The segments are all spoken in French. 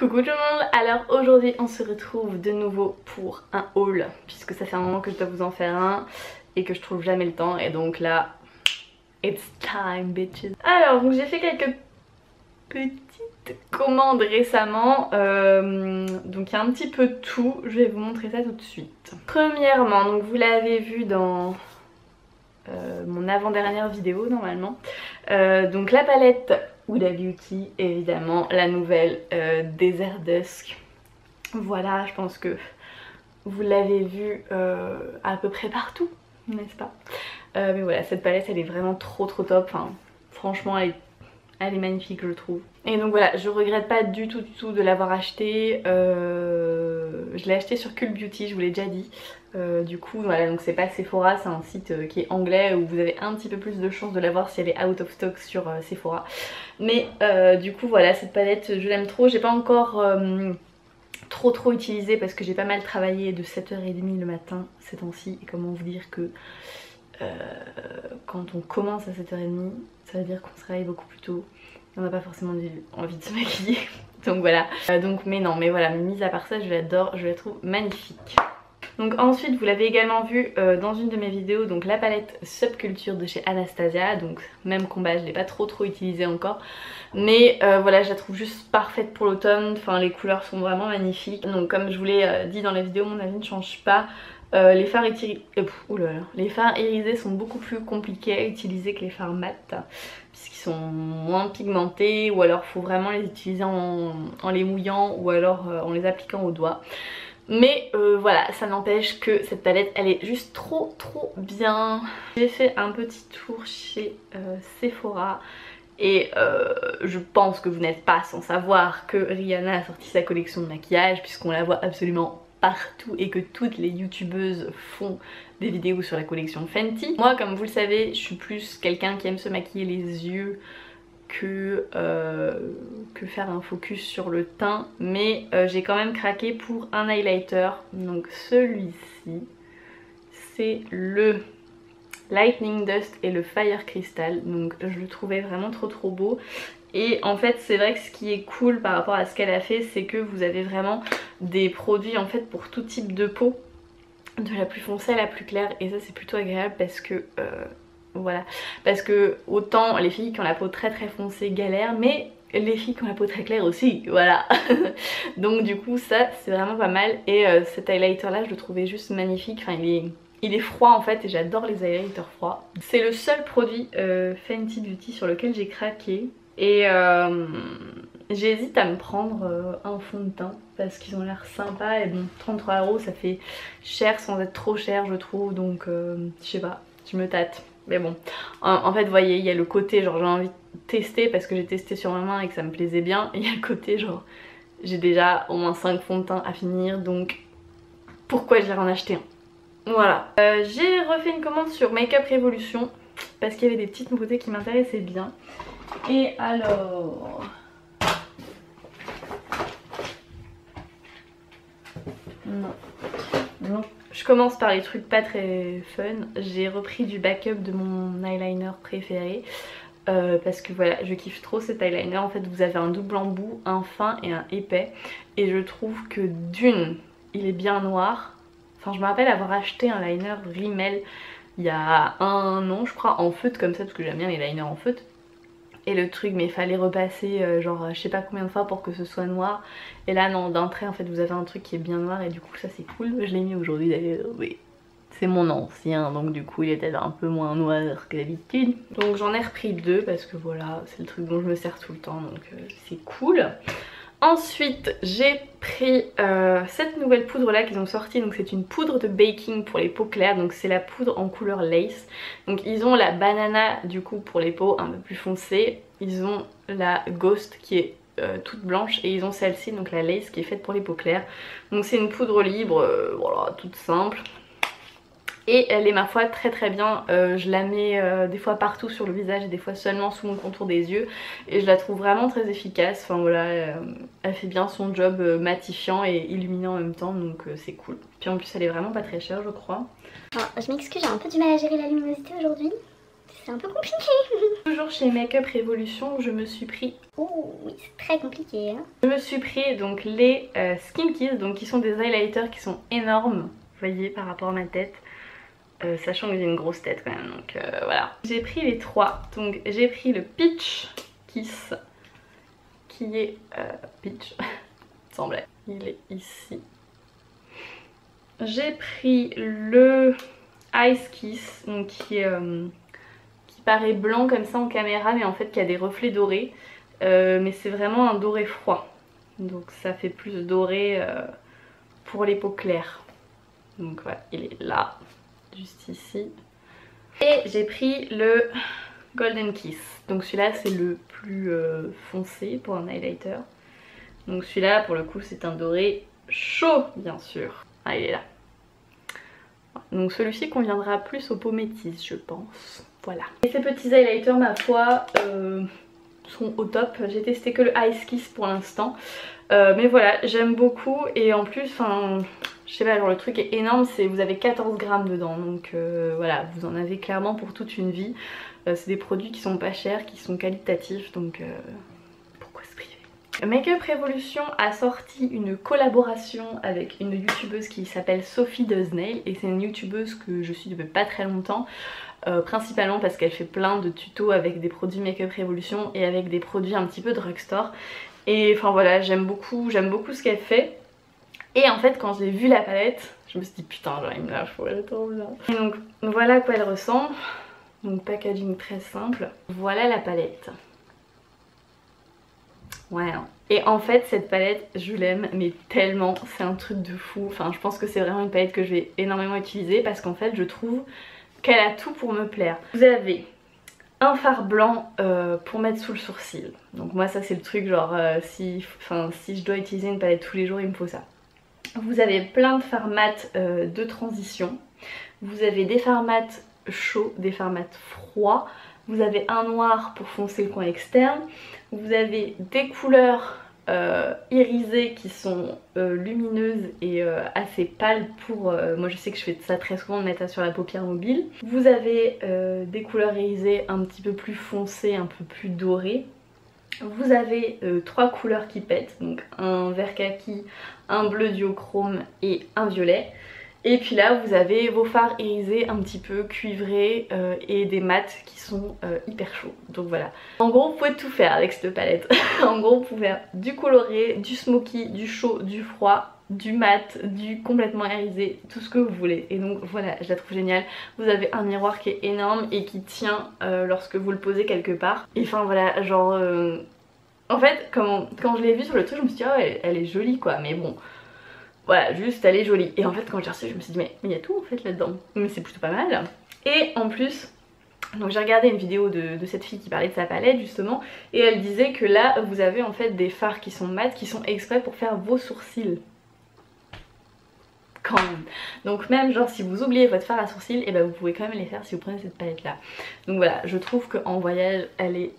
Coucou tout le monde, alors aujourd'hui on se retrouve de nouveau pour un haul puisque ça fait un moment que je dois vous en faire un et que je trouve jamais le temps et donc là, it's time bitches. Alors donc j'ai fait quelques petites commandes récemment, donc il y a un petit peu de tout, je vais vous montrer ça tout de suite. Premièrement, donc vous l'avez vu dans mon avant-dernière vidéo normalement, donc la palette Huda Beauty, évidemment la nouvelle Desert Dusk. Voilà, je pense que vous l'avez vu à peu près partout, n'est-ce pas? Mais voilà, cette palette elle est vraiment trop top, enfin, franchement elle est magnifique je trouve. Et donc voilà, je regrette pas du tout de l'avoir acheté. Je l'ai acheté sur Cult Beauty, je vous l'ai déjà dit. Du coup voilà, donc c'est pas Sephora, c'est un site qui est anglais où vous avez un petit peu plus de chance de l'avoir si elle est out of stock sur Sephora. Mais du coup voilà, cette palette je l'aime trop. J'ai pas encore trop utilisée parce que j'ai pas mal travaillé de 7h30 le matin ces temps-ci. Et comment vous dire que quand on commence à 7h30, ça veut dire qu'on se réveille beaucoup plus tôt. On n'a pas forcément envie de se maquiller. Donc voilà. Mais voilà, mis à part ça, je l'adore, je la trouve magnifique. Donc ensuite vous l'avez également vu dans une de mes vidéos, donc la palette Subculture de chez Anastasia. Donc même combat, je l'ai pas trop utilisée encore. Mais voilà, je la trouve juste parfaite pour l'automne. Enfin les couleurs sont vraiment magnifiques. Donc comme je vous l'ai dit dans la vidéo, mon avis ne change pas. Les fards irisés sont beaucoup plus compliqués à utiliser que les fards mat puisqu'ils sont moins pigmentés, ou alors faut vraiment les utiliser en les mouillant ou alors en les appliquant au doigt. Mais voilà, ça n'empêche que cette palette elle est juste trop bien. J'ai fait un petit tour chez Sephora et je pense que vous n'êtes pas sans savoir que Rihanna a sorti sa collection de maquillage puisqu'on la voit absolument partout et que toutes les youtubeuses font des vidéos sur la collection Fenty. Moi comme vous le savez, je suis plus quelqu'un qui aime se maquiller les yeux que faire un focus sur le teint, mais j'ai quand même craqué pour un highlighter. Donc celui-ci c'est le Lightning Dust et le Fire Crystal, donc je le trouvais vraiment trop beau. Et en fait c'est vrai que ce qui est cool par rapport à ce qu'elle a fait, c'est que vous avez vraiment des produits en fait pour tout type de peau, de la plus foncée à la plus claire, et ça c'est plutôt agréable parce que voilà, parce que autant les filles qui ont la peau très foncée galèrent, mais les filles qui ont la peau très claire aussi, voilà. Donc du coup ça c'est vraiment pas mal. Et cet highlighter là je le trouvais juste magnifique, enfin il est froid en fait et j'adore les highlighters froids. C'est le seul produit Fenty Beauty sur lequel j'ai craqué. Et j'hésite à me prendre un fond de teint parce qu'ils ont l'air sympas. Et bon, 33 € ça fait cher sans être trop cher je trouve. Donc je sais pas, je me tâte. Mais bon, en fait vous voyez, il y a le côté genre j'ai envie de tester parce que j'ai testé sur ma main et que ça me plaisait bien. Et il y a le côté genre j'ai déjà au moins 5 fonds de teint à finir, donc pourquoi j'irais en acheter un. Voilà, j'ai refait une commande sur Makeup Revolution parce qu'il y avait des petites nouveautés qui m'intéressaient bien. Et alors... non. Donc, je commence par les trucs pas très fun. J'ai repris du backup de mon eyeliner préféré. Parce que voilà, je kiffe trop cet eyeliner. En fait vous avez un double embout, un fin et un épais. Et je trouve que d'une, il est bien noir. Enfin je me rappelle avoir acheté un liner Rimmel il y a un an je crois, en feutre comme ça, parce que j'aime bien les liners en feutre. Et le truc, mais il fallait repasser genre je sais pas combien de fois pour que ce soit noir. Et là non, d'un trait en fait vous avez un truc qui est bien noir et du coup ça c'est cool. Je l'ai mis aujourd'hui d'ailleurs, oui. C'est mon ancien, donc du coup il était un peu moins noir que d'habitude. Donc j'en ai repris deux parce que voilà, c'est le truc dont je me sers tout le temps, donc c'est cool. Ensuite j'ai pris cette nouvelle poudre là qu'ils ont sorti, donc c'est une poudre de baking pour les peaux claires, donc c'est la poudre en couleur lace. Donc ils ont la banana du coup pour les peaux un peu plus foncées, ils ont la ghost qui est toute blanche et ils ont celle-ci, donc la lace qui est faite pour les peaux claires. Donc c'est une poudre libre, voilà, toute simple. Et elle est ma foi très bien, je la mets des fois partout sur le visage et des fois seulement sous mon contour des yeux. Et je la trouve vraiment très efficace, enfin voilà, elle fait bien son job matifiant et illuminant en même temps, donc c'est cool. Puis en plus elle est vraiment pas très chère je crois. Alors, je m'excuse, j'ai un peu du mal à gérer la luminosité aujourd'hui. c'est un peu compliqué. Toujours chez Makeup Revolution, je me suis pris... Oh oui, c'est très compliqué hein. Je me suis pris donc les Skin Kiss, donc qui sont des highlighters qui sont énormes, vous voyez, par rapport à ma tête. Sachant que j'ai une grosse tête quand même, donc voilà. J'ai pris les trois, donc j'ai pris le Peach Kiss, qui est Peach, il semblait, il est ici. J'ai pris le Ice Kiss, donc qui paraît blanc comme ça en caméra, mais en fait qui a des reflets dorés, mais c'est vraiment un doré froid, donc ça fait plus doré pour les peaux claires. Donc voilà, il est là. Juste ici. Et j'ai pris le Golden Kiss. Donc celui-là c'est le plus foncé pour un highlighter. Donc celui-là pour le coup c'est un doré chaud bien sûr. Ah il est là. Donc celui-ci conviendra plus aux peaux métisses je pense. Voilà. Et ces petits highlighters ma foi sont au top. J'ai testé que le Ice Kiss pour l'instant. Mais voilà j'aime beaucoup et en plus enfin... Je sais pas, genre le truc est énorme, vous avez 14 grammes dedans, donc voilà, vous en avez clairement pour toute une vie. C'est des produits qui sont pas chers, qui sont qualitatifs, donc pourquoi se priver? Makeup Revolution a sorti une collaboration avec une youtubeuse qui s'appelle Sophie Does Nail, et c'est une youtubeuse que je suis depuis pas très longtemps. Principalement parce qu'elle fait plein de tutos avec des produits Makeup Revolution et avec des produits un petit peu drugstore. Et enfin voilà, j'aime beaucoup ce qu'elle fait. Et en fait quand j'ai vu la palette, je me suis dit putain genre il me la faut, elle est trop bien. Et donc voilà à quoi elle ressemble. Donc packaging très simple. Voilà la palette. Ouais hein. Et en fait cette palette je l'aime mais tellement, c'est un truc de fou. Enfin je pense que c'est vraiment une palette que je vais énormément utiliser parce qu'en fait je trouve qu'elle a tout pour me plaire. Vous avez un fard blanc pour mettre sous le sourcil. Donc moi ça c'est le truc genre si je dois utiliser une palette tous les jours il me faut ça. Vous avez plein de fards mat de transition. Vous avez des fards mat chauds, des fards mat froids. Vous avez un noir pour foncer le coin externe. Vous avez des couleurs irisées qui sont lumineuses et assez pâles pour... moi je sais que je fais ça très souvent de mettre ça sur la paupière mobile. Vous avez des couleurs irisées un petit peu plus foncées, un peu plus dorées. Vous avez trois couleurs qui pètent, donc un vert kaki, un bleu duochrome et un violet. Et puis là vous avez vos fards irisés un petit peu cuivrés et des mats qui sont hyper chauds. Donc voilà. En gros vous pouvez tout faire avec cette palette. En gros vous pouvez faire du coloré, du smoky, du chaud, du froid, du mat, du complètement irisé, tout ce que vous voulez. Et donc voilà, je la trouve géniale. Vous avez un miroir qui est énorme et qui tient lorsque vous le posez quelque part. Et enfin voilà, genre... En fait, quand je l'ai vue sur le truc, je me suis dit, oh, elle est jolie quoi, mais bon... Voilà, juste elle est jolie. Et en fait quand j'ai reçu je me suis dit mais il y a tout en fait là-dedans. Mais c'est plutôt pas mal. Et en plus, donc j'ai regardé une vidéo de cette fille qui parlait de sa palette justement. Et elle disait que là vous avez en fait des fards qui sont mat, qui sont exprès pour faire vos sourcils. Quand même. Donc même genre si vous oubliez votre fard à sourcils, et ben vous pouvez quand même les faire si vous prenez cette palette là. Donc voilà, je trouve qu'en voyage elle est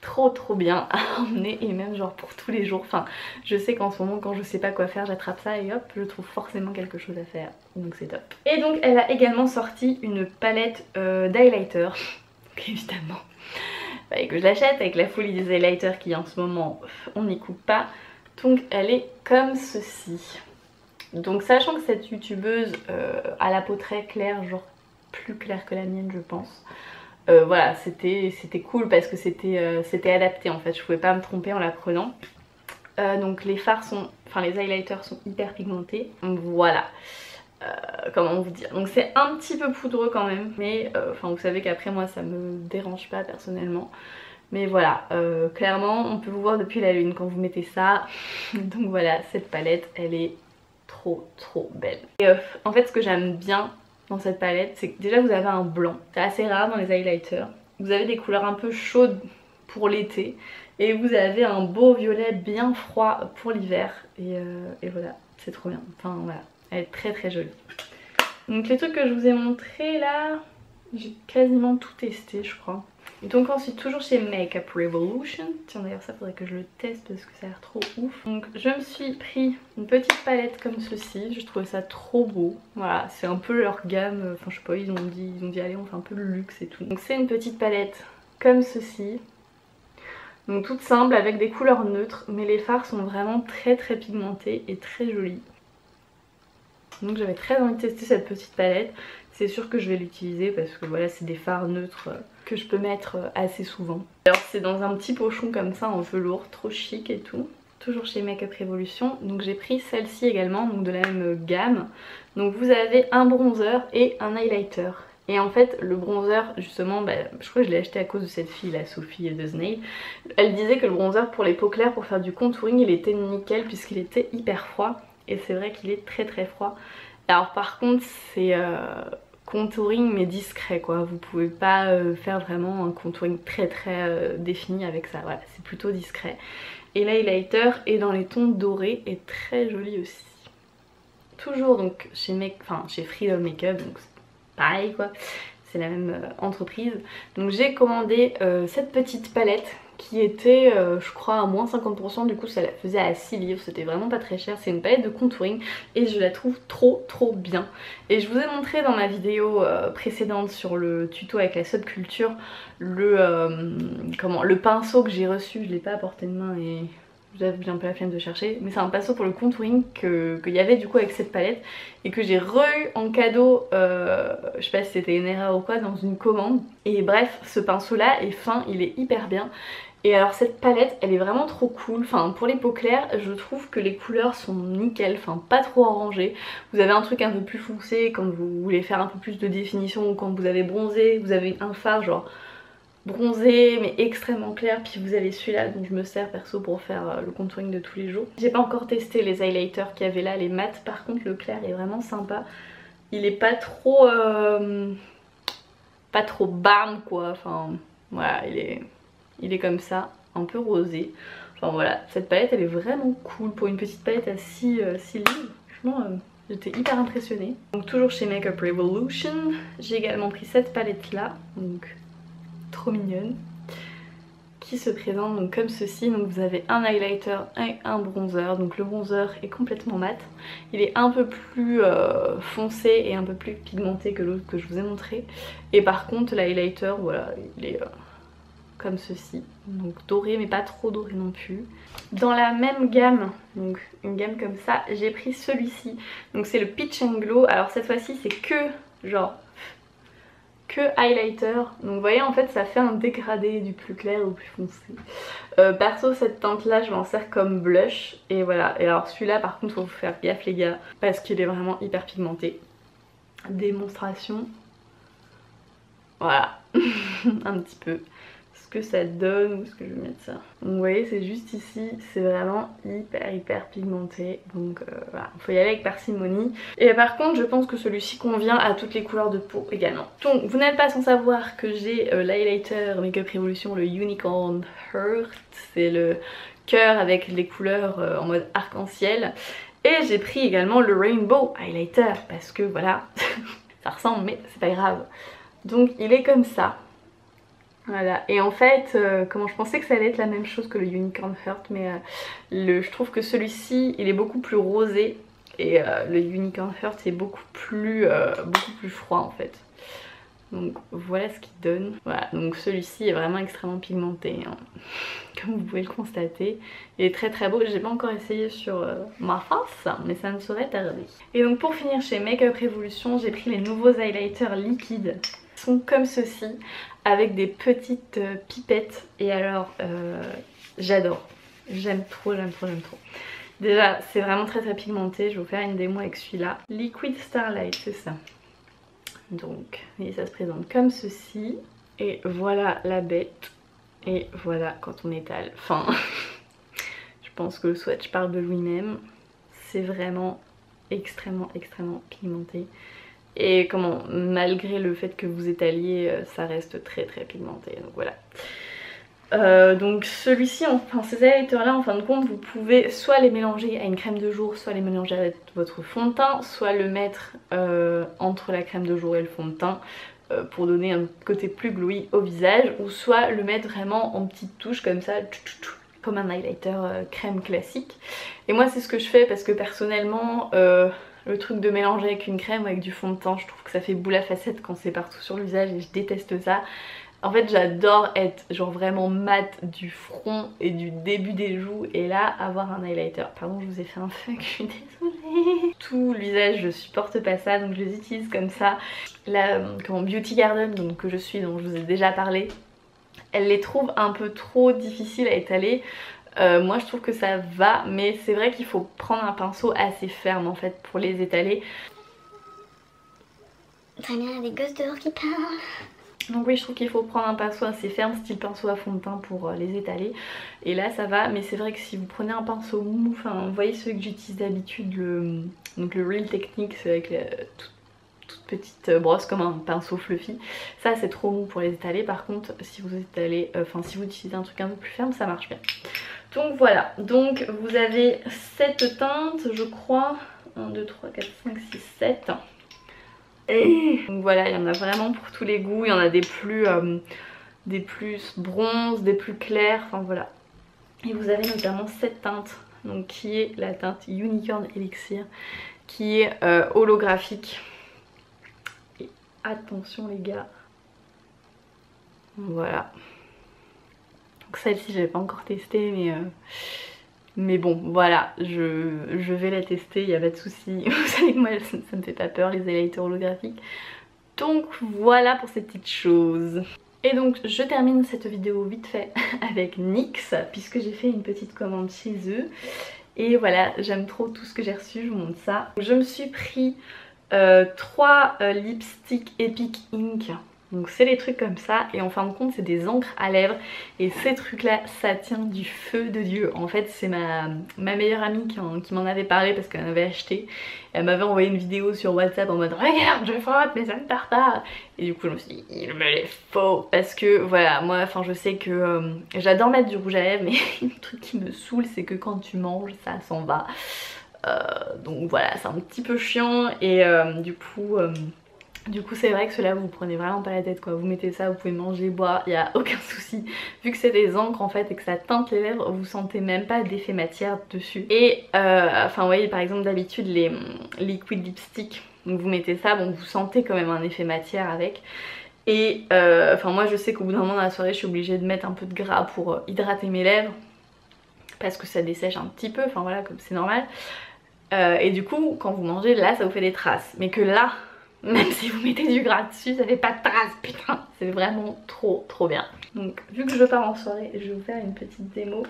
trop bien à emmener et même genre pour tous les jours. Enfin je sais qu'en ce moment quand je sais pas quoi faire j'attrape ça et hop je trouve forcément quelque chose à faire, donc c'est top. Et donc elle a également sorti une palette d'highlighter évidemment fallait que je l'achète avec la folie des highlighters qui en ce moment on n'y coupe pas. Donc elle est comme ceci. Donc sachant que cette youtubeuse a la peau très claire, genre plus claire que la mienne je pense. Voilà, c'était cool parce que c'était adapté en fait, je pouvais pas me tromper en la prenant. Donc les fards sont, enfin les highlighters sont hyper pigmentés. Donc voilà, comment vous dire. Donc c'est un petit peu poudreux quand même, mais enfin vous savez qu'après moi ça me dérange pas personnellement. Mais voilà, clairement on peut vous voir depuis la lune quand vous mettez ça. Donc voilà, cette palette elle est trop belle. Et en fait ce que j'aime bien dans cette palette, c'est que déjà vous avez un blanc, c'est assez rare dans les highlighters. Vous avez des couleurs un peu chaudes pour l'été et vous avez un beau violet bien froid pour l'hiver et voilà, c'est trop bien. Enfin voilà, elle est très jolie. Donc les trucs que je vous ai montrés là, j'ai quasiment tout testé je crois. Donc ensuite toujours chez Makeup Revolution, tiens d'ailleurs ça faudrait que je le teste parce que ça a l'air trop ouf. Donc je me suis pris une petite palette comme ceci, je trouvais ça trop beau. Voilà, c'est un peu leur gamme, enfin je sais pas, ils ont dit allez on fait un peu le luxe et tout. Donc c'est une petite palette comme ceci. Donc toute simple avec des couleurs neutres, mais les fards sont vraiment très pigmentés et très jolis. Donc j'avais très envie de tester cette petite palette. C'est sûr que je vais l'utiliser parce que voilà c'est des fards neutres que je peux mettre assez souvent. Alors c'est dans un petit pochon comme ça en velours, trop chic et tout. Toujours chez Makeup Revolution. Donc j'ai pris celle-ci également, donc de la même gamme. Donc vous avez un bronzer et un highlighter. Et en fait le bronzer justement, je crois que je l'ai acheté à cause de cette fille là, Sophie de Snail. Elle disait que le bronzer pour les peaux claires, pour faire du contouring, il était nickel puisqu'il était hyper froid. Et c'est vrai qu'il est très froid. Alors par contre c'est contouring mais discret quoi. Vous pouvez pas faire vraiment un contouring très défini avec ça. Voilà, c'est plutôt discret. Et l'highlighter est dans les tons dorés et très joli aussi. Toujours donc chez Freedom Makeup, donc pareil quoi. C'est la même entreprise. Donc j'ai commandé cette petite palette qui était je crois à moins 50%, du coup ça la faisait à 6 livres, c'était vraiment pas très cher. C'est une palette de contouring et je la trouve trop bien. Et je vous ai montré dans ma vidéo précédente sur le tuto avec la subculture le pinceau que j'ai reçu. Je l'ai pas à portée de main et j'ai un peu la flemme de chercher, mais c'est un pinceau pour le contouring qu'il y avait du coup avec cette palette et que j'ai re-eu en cadeau, je sais pas si c'était une erreur ou quoi, dans une commande. Et bref, ce pinceau là est fin, il est hyper bien. Et alors cette palette elle est vraiment trop cool, enfin pour les peaux claires je trouve que les couleurs sont nickel, enfin pas trop orangées. Vous avez un truc un peu plus foncé quand vous voulez faire un peu plus de définition, ou quand vous avez bronzé, vous avez un fard genre bronzé mais extrêmement clair, puis vous avez celui-là dont je me sers perso pour faire le contouring de tous les jours. J'ai pas encore testé les highlighters qu'il y avait là, les mats, par contre le clair est vraiment sympa. Il est pas trop bam quoi, enfin voilà, il est comme ça, un peu rosé. Enfin voilà, cette palette elle est vraiment cool pour une petite palette à 6 livres, franchement j'étais hyper impressionnée. Donc toujours chez Makeup Revolution, j'ai également pris cette palette là, donc trop mignonne, qui se présente donc comme ceci. Donc vous avez un highlighter et un bronzer. Donc le bronzer est complètement mat, il est un peu plus foncé et un peu plus pigmenté que l'autre que je vous ai montré. Et par contre l'highlighter voilà, il est comme ceci, donc doré mais pas trop doré non plus. Dans la même gamme, donc une gamme comme ça, j'ai pris celui-ci. Donc c'est le Peach and Glow. Alors cette fois-ci c'est que genre que highlighter, donc vous voyez en fait ça fait un dégradé du plus clair au plus foncé. Perso cette teinte là je m'en sers comme blush et voilà. Et alors celui-là par contre faut vous faire gaffe les gars parce qu'il est vraiment hyper pigmenté. Démonstration, voilà un petit peu ce que ça donne, où est-ce que je vais mettre ça. Donc vous voyez c'est juste ici, c'est vraiment hyper pigmenté, donc voilà, il faut y aller avec parcimonie. Et par contre je pense que celui-ci convient à toutes les couleurs de peau également. Donc vous n'êtes pas sans savoir que j'ai l'highlighter Makeup Revolution, le Unicorn Heart, c'est le cœur avec les couleurs en mode arc-en-ciel. Et j'ai pris également le Rainbow Highlighter parce que voilà, ça ressemble mais c'est pas grave. Donc il est comme ça. Voilà, et en fait, comment je pensais que ça allait être la même chose que le Unicorn Heart, mais je trouve que celui-ci, il est beaucoup plus rosé et le Unicorn Heart est beaucoup plus froid en fait. Donc voilà ce qu'il donne. Voilà, donc celui-ci est vraiment extrêmement pigmenté, hein, comme vous pouvez le constater. Il est très beau, j'ai pas encore essayé sur ma face, mais ça ne saurait tarder. Et donc pour finir chez Makeup Revolution, j'ai pris les nouveaux highlighters liquides. Ils sont comme ceci, avec des petites pipettes. Et alors, j'adore. J'aime trop. Déjà, c'est vraiment très pigmenté. Je vais vous faire une démo avec celui-là. Liquid Starlight, c'est ça. Donc, vous voyez, ça se présente comme ceci. Et voilà la bête. Et voilà quand on étale. Enfin, je pense que le swatch parle de lui-même. C'est vraiment extrêmement pigmenté. Et comment, malgré le fait que vous étaliez, ça reste très pigmenté, donc voilà. Donc celui-ci, enfin ces highlighters là en fin de compte, vous pouvez soit les mélanger à une crème de jour, soit les mélanger avec votre fond de teint, soit le mettre entre la crème de jour et le fond de teint. pour donner un côté plus glowy au visage, ou soit le mettre vraiment en petites touches comme ça, comme un highlighter crème classique. Et moi c'est ce que je fais parce que personnellement le truc de mélanger avec une crème ou avec du fond de teint, je trouve que ça fait boule à facettes quand c'est partout sur le visage et je déteste ça. En fait j'adore être genre vraiment mat du front et du début des joues, et là avoir un highlighter. Pardon, je vous ai fait un fuck, je suis désolée. Tout le visage je supporte pas ça, donc je les utilise comme ça. La Beauty Garden donc, que je suis, dont je vous ai déjà parlé, elle les trouve un peu trop difficiles à étaler. Moi je trouve que ça va, mais c'est vrai qu'il faut prendre un pinceau assez ferme en fait pour les étaler. Tania, des gosses dehors qui parlent. Donc oui, je trouve qu'il faut prendre un pinceau assez ferme, style pinceau à fond de teint, pour les étaler. Et là ça va, mais c'est vrai que si vous prenez un pinceau mou, enfin vous voyez ceux que j'utilise d'habitude, donc le Real Techniques avec la toute petite brosse comme un pinceau fluffy, ça c'est trop mou pour les étaler. Par contre si vous étalez, si vous utilisez un truc un peu plus ferme, ça marche bien. Donc voilà, donc vous avez cette teinte je crois, 1, 2, 3, 4, 5, 6, 7. Donc voilà, il y en a vraiment pour tous les goûts, il y en a des plus bronze, des plus clairs, enfin voilà. Et vous avez notamment cette teinte, donc qui est la teinte Unicorn Elixir, qui est holographique. Et attention les gars, voilà. Donc celle-ci j'avais pas encore testée, mais bon voilà, je vais la tester, il n'y a pas de souci. Vous savez que moi ça me fait pas peur les highlighters holographiques. Donc voilà pour ces petites choses. Et donc je termine cette vidéo vite fait avec NYX, puisque j'ai fait une petite commande chez eux. Et voilà, j'aime trop tout ce que j'ai reçu, je vous montre ça. Je me suis pris 3 lipsticks Epic Ink. Donc c'est des trucs comme ça, et en fin de compte c'est des encres à lèvres, et ces trucs là ça tient du feu de Dieu. En fait c'est ma meilleure amie qui m'en avait parlé parce qu'elle en avait acheté. Elle m'avait envoyé une vidéo sur WhatsApp en mode regarde je frotte mais ça ne part pas, et du coup je me suis dit il me les faut, parce que voilà moi enfin je sais que j'adore mettre du rouge à lèvres, mais le truc qui me saoule c'est que quand tu manges ça s'en va. Donc voilà, c'est un petit peu chiant, et du coup c'est vrai que cela vous prenez vraiment pas la tête quoi, vous mettez ça, vous pouvez manger, boire, il n'y a aucun souci. Vu que c'est des encres en fait et que ça teinte les lèvres, vous sentez même pas d'effet matière dessus. Et enfin vous voyez par exemple d'habitude les liquid lipstick, donc vous mettez ça, bon vous sentez quand même un effet matière avec. Et enfin moi je sais qu'au bout d'un moment dans la soirée je suis obligée de mettre un peu de gras pour hydrater mes lèvres, parce que ça dessèche un petit peu, enfin voilà comme c'est normal. Et du coup quand vous mangez là ça vous fait des traces, mais que là même si vous mettez du gras dessus, ça fait pas de traces, putain. C'est vraiment trop bien. Donc vu que je pars en soirée, je vais vous faire une petite démo.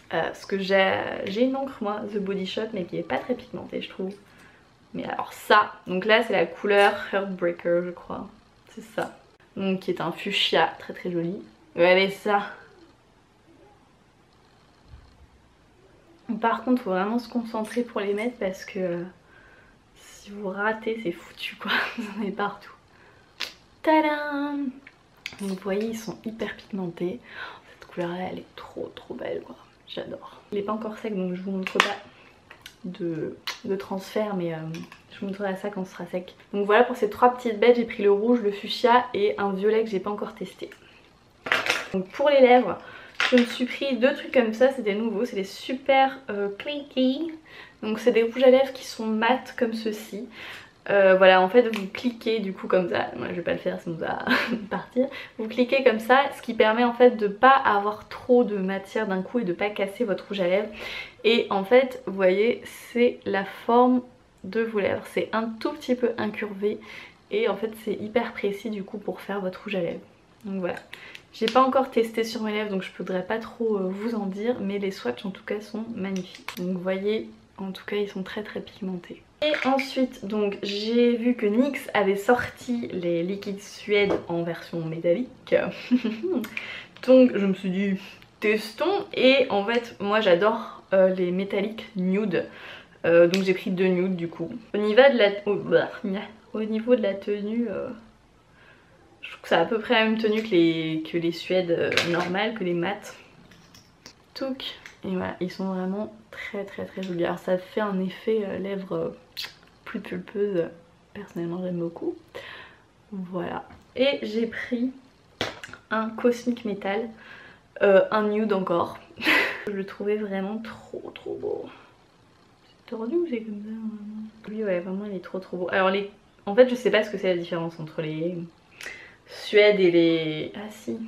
Parce que j'ai une encre moi, The Body Shop, mais qui est pas très pigmentée je trouve. Mais alors ça, donc là c'est la couleur Heartbreaker je crois. C'est ça. Donc qui est un fuchsia très joli. Regardez ça. Par contre faut vraiment se concentrer pour les mettre parce que si vous ratez c'est foutu quoi, vous en avez partout. Tadam! Donc vous voyez ils sont hyper pigmentés. Cette couleur là elle est trop belle quoi, j'adore. Il n'est pas encore sec donc je vous montre pas de transfert, mais je vous montrerai ça quand ce sera sec. Donc voilà pour ces 3 petites bêtes, j'ai pris le rouge, le fuchsia et un violet que j'ai pas encore testé. Donc pour les lèvres, je me suis pris 2 trucs comme ça, c'est des nouveaux, c'est des super clicky. Donc c'est des rouges à lèvres qui sont mat comme ceci. Voilà, en fait vous cliquez du coup comme ça, moi je vais pas le faire sinon ça va partir. Vous cliquez comme ça, ce qui permet en fait de pas avoir trop de matière d'un coup et de pas casser votre rouge à lèvres. Et en fait vous voyez c'est la forme de vos lèvres, c'est un tout petit peu incurvé et en fait c'est hyper précis du coup pour faire votre rouge à lèvres. Donc voilà, j'ai pas encore testé sur mes lèvres donc je pourrais pas trop vous en dire, mais les swatchs en tout cas sont magnifiques. Donc vous voyez en tout cas ils sont très pigmentés. Et ensuite donc j'ai vu que NYX avait sorti les liquides Suède en version métallique. Donc je me suis dit testons, et en fait moi j'adore les métalliques nude. Donc j'ai pris 2 nudes du coup. Au niveau de la tenue, je trouve que c'est à peu près la même tenue que les Suèdes normales, que les mat. Touc. Et voilà, ils sont vraiment très jolis. Alors ça fait un effet lèvres plus pulpeuses, personnellement j'aime beaucoup. Voilà. Et j'ai pris un Cosmic Metal, un nude encore. Je le trouvais vraiment trop beau. C'est tordu ou c'est comme ça? Oui ouais, vraiment il est trop beau. Alors en fait je sais pas ce que c'est la différence entre les suèdes et les... Ah si.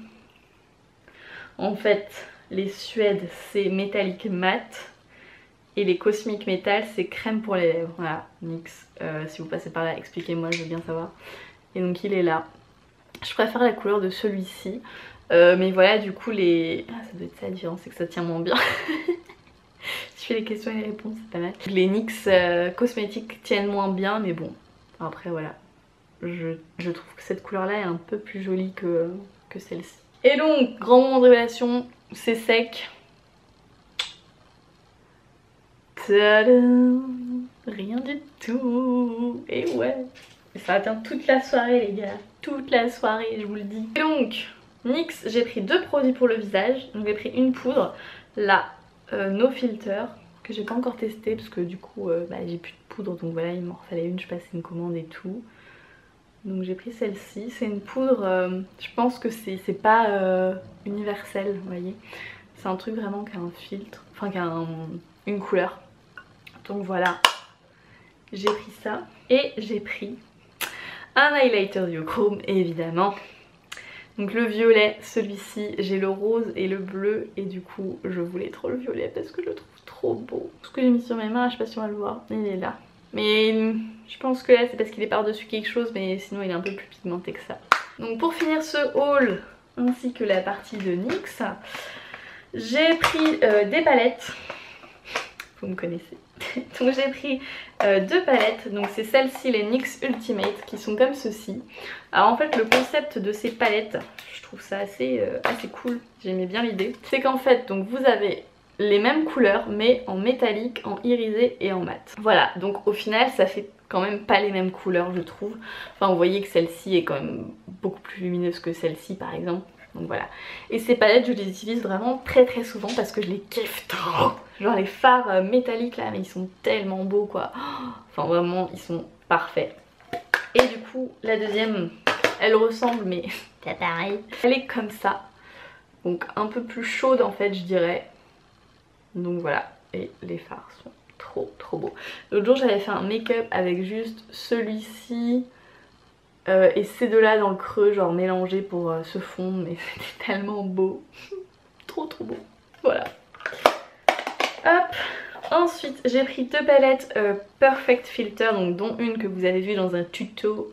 En fait les suèdes c'est métallique mat et les Cosmic Metal c'est crème pour les lèvres. Voilà, NYX. Si vous passez par là, expliquez-moi, je veux bien savoir. Et donc il est là. Je préfère la couleur de celui-ci. Mais voilà, du coup les... Ah, ça doit être ça la différence, c'est que ça tient moins bien. Je fais les questions et les réponses, c'est pas mal. Les NYX cosmétiques tiennent moins bien, mais bon. Après voilà, je trouve que cette couleur là est un peu plus jolie que celle-ci. Et donc, grand moment de révélation, c'est sec. Tadam! Rien du tout. Et ouais, ça atteint toute la soirée les gars. Toute la soirée, je vous le dis. Et donc, NYX, j'ai pris 2 produits pour le visage. Donc j'ai pris une poudre, la No Filter, que j'ai pas encore testée parce que du coup j'ai plus de poudre, donc voilà, il m'en fallait une, je passais une commande et tout. Donc j'ai pris celle-ci, c'est une poudre, je pense que c'est pas universel, vous voyez. C'est un truc vraiment qui a un filtre, enfin qui a une couleur. Donc voilà, j'ai pris ça. Et j'ai pris un highlighter duochrome évidemment. Donc le violet, celui-ci, j'ai le rose et le bleu et du coup je voulais trop le violet parce que je le trouve trop beau. Ce que j'ai mis sur mes mains, je sais pas si on va le voir, il est là. Mais je pense que là c'est parce qu'il est par-dessus quelque chose, mais sinon il est un peu plus pigmenté que ça. Donc pour finir ce haul ainsi que la partie de NYX, j'ai pris des palettes. Vous me connaissez. Donc j'ai pris 2 palettes, donc c'est celles-ci, les NYX Ultimate, qui sont comme ceci. Alors en fait le concept de ces palettes, je trouve ça assez cool, j'aimais bien l'idée. C'est qu'en fait donc vous avez les mêmes couleurs mais en métallique, en irisé et en mat. Voilà, donc au final ça fait quand même pas les mêmes couleurs je trouve. Enfin vous voyez que celle-ci est quand même beaucoup plus lumineuse que celle-ci par exemple. Donc voilà. Et ces palettes je les utilise vraiment très souvent parce que je les kiffe trop. Genre les fards métalliques là, mais ils sont tellement beaux quoi. Enfin vraiment ils sont parfaits. Et du coup la deuxième, elle ressemble mais c'est pareil. Elle est comme ça. Donc un peu plus chaude en fait je dirais. Donc voilà. Et les fards sont trop beaux. L'autre jour j'avais fait un make-up avec juste celui-ci. Et ces deux là dans le creux genre mélangés pour se fondre, mais c'était tellement beau. trop beau. Voilà. Hop. Ensuite j'ai pris 2 palettes Perfect Filter, donc dont une que vous avez vue dans un tuto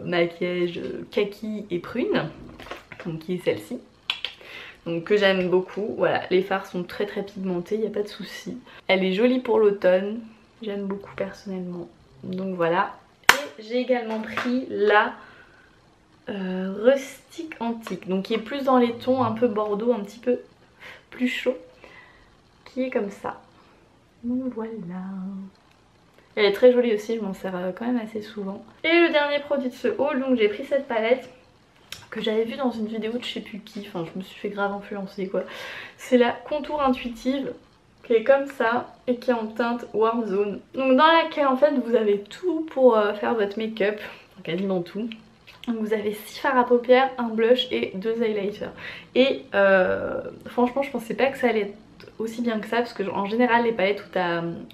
maquillage kaki et prune, donc qui est celle-ci. Donc que j'aime beaucoup. Voilà, les fards sont très pigmentés, il n'y a pas de souci. Elle est jolie pour l'automne, j'aime beaucoup personnellement. Donc voilà. J'ai également pris la Rustic Antique, donc qui est plus dans les tons un peu bordeaux, un petit peu plus chaud, qui est comme ça. Donc voilà. Elle est très jolie aussi, je m'en sers quand même assez souvent. Et le dernier produit de ce haul, donc j'ai pris cette palette que j'avais vue dans une vidéo de je sais plus qui, enfin je me suis fait grave influencer quoi. C'est la Contour Intuitive, qui est comme ça et qui est en teinte Warm Zone. Donc dans laquelle en fait vous avez tout pour faire votre make-up, quasiment tout. Donc vous avez 6 fards à paupières, un blush et 2 highlighters. Et franchement je pensais pas que ça allait être aussi bien que ça, parce que en général les palettes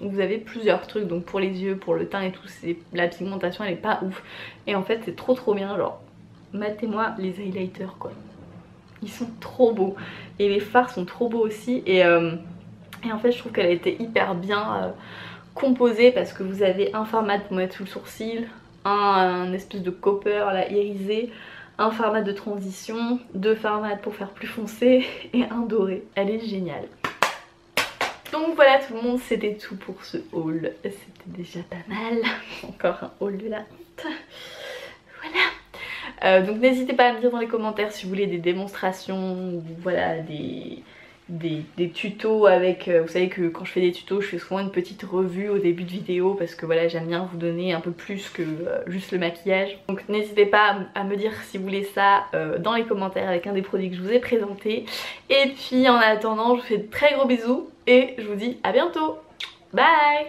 où vous avez plusieurs trucs, donc pour les yeux, pour le teint et tout, la pigmentation elle est pas ouf. Et en fait c'est trop bien, genre matez-moi les highlighters quoi. Ils sont trop beaux. Et les fards sont trop beaux aussi. Et en fait je trouve qu'elle a été hyper bien composée, parce que vous avez un fard mat pour mettre sous le sourcil, un espèce de copper là irisé, un fard mat de transition, 2 fards mat pour faire plus foncé et un doré. Elle est géniale. Donc voilà tout le monde, c'était tout pour ce haul. C'était déjà pas mal. Encore un haul de la honte. Voilà. Donc n'hésitez pas à me dire dans les commentaires si vous voulez des démonstrations ou voilà des tutos avec, vous savez que quand je fais des tutos je fais souvent une petite revue au début de vidéo, parce que voilà j'aime bien vous donner un peu plus que juste le maquillage. Donc n'hésitez pas à me dire si vous voulez ça dans les commentaires avec un des produits que je vous ai présenté. Et puis en attendant je vous fais de très gros bisous et je vous dis à bientôt. Bye.